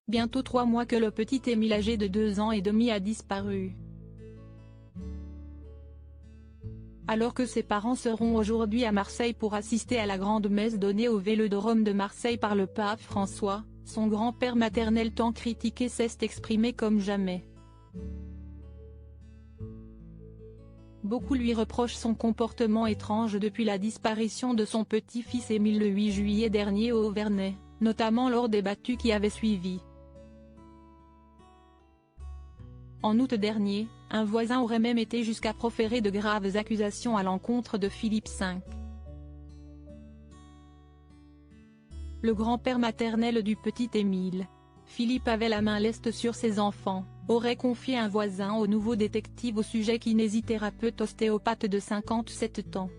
Bientôt 3 mois que le petit Émile âgé de 2 ans et demi a disparu. Alors que ses parents seront aujourd'hui à Marseille pour assister à la grande messe donnée au Vélodrome de Marseille par le pape François, son grand-père maternel tant critiqué s'est exprimé comme jamais. Beaucoup lui reprochent son comportement étrange depuis la disparition de son petit-fils Émile le 8 juillet dernier au Verney, notamment lors des battues qui avaient suivi. En août dernier, un voisin aurait même été jusqu'à proférer de graves accusations à l'encontre de Philippe V. Le grand-père maternel du petit Émile, Philippe avait la main leste sur ses enfants, aurait confié un voisin au nouveau détective au sujet kinésithérapeute ostéopathe de 57 ans.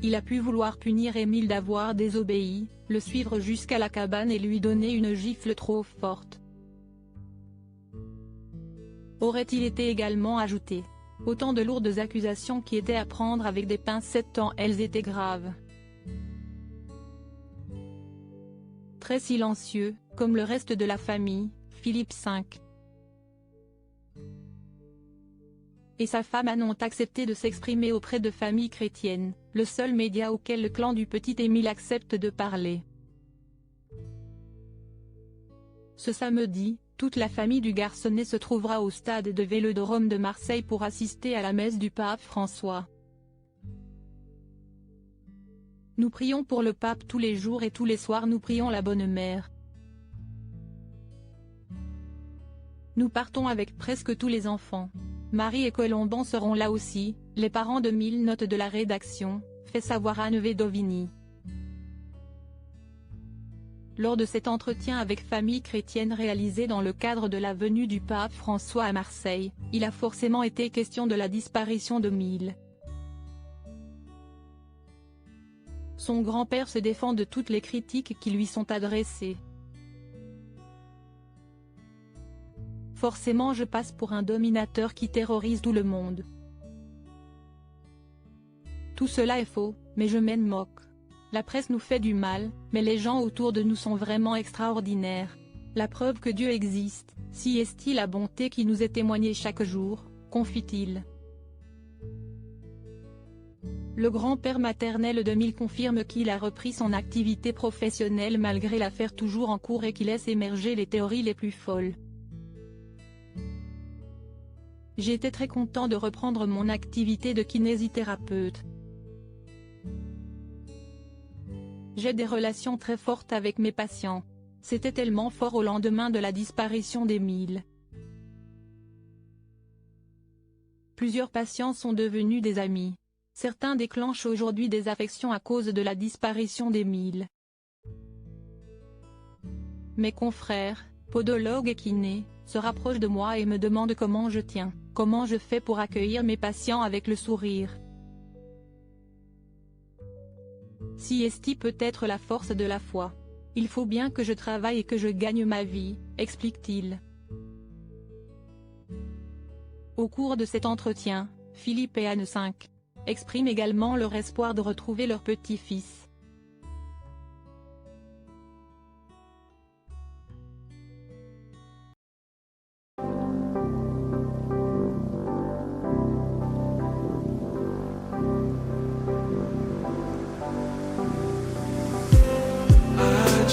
Il a pu vouloir punir Émile d'avoir désobéi, le suivre jusqu'à la cabane et lui donner une gifle trop forte. Aurait-il été également ajouté. Autant de lourdes accusations qui étaient à prendre avec des pincettes tant elles étaient graves. Très silencieux, comme le reste de la famille, Philippe V et sa femme Anne ont accepté de s'exprimer auprès de Famille Chrétienne, le seul média auquel le clan du petit Émile accepte de parler. Ce samedi, toute la famille du garçonnet se trouvera au stade de Vélodrome de Marseille pour assister à la messe du pape François. Nous prions pour le pape tous les jours et tous les soirs nous prions la Bonne Mère. Nous partons avec presque tous les enfants. Marie et Colomban seront là aussi, les parents de 1000 notes de la rédaction, fait savoir Anne Vedovini. Lors de cet entretien avec Famille Chrétienne réalisé dans le cadre de la venue du pape François à Marseille, il a forcément été question de la disparition d'Émile. Son grand-père se défend de toutes les critiques qui lui sont adressées. Forcément je passe pour un dominateur qui terrorise tout le monde. Tout cela est faux, mais je m'en moque. La presse nous fait du mal, mais les gens autour de nous sont vraiment extraordinaires. La preuve que Dieu existe, si est-il la bonté qui nous est témoignée chaque jour, confie-t-il. Le grand-père maternel d'Émile confirme qu'il a repris son activité professionnelle malgré l'affaire toujours en cours et qu'il laisse émerger les théories les plus folles. J'étais très content de reprendre mon activité de kinésithérapeute. J'ai des relations très fortes avec mes patients. C'était tellement fort au lendemain de la disparition d'Émile. Plusieurs patients sont devenus des amis. Certains déclenchent aujourd'hui des affections à cause de la disparition d'Émile. Mes confrères, podologues et kinés, se rapprochent de moi et me demandent comment je tiens, comment je fais pour accueillir mes patients avec le sourire. Si esti peut être la force de la foi. Il faut bien que je travaille et que je gagne ma vie, explique-t-il. Au cours de cet entretien, Philippe et Anne V expriment également leur espoir de retrouver leur petit-fils.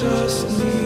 Just need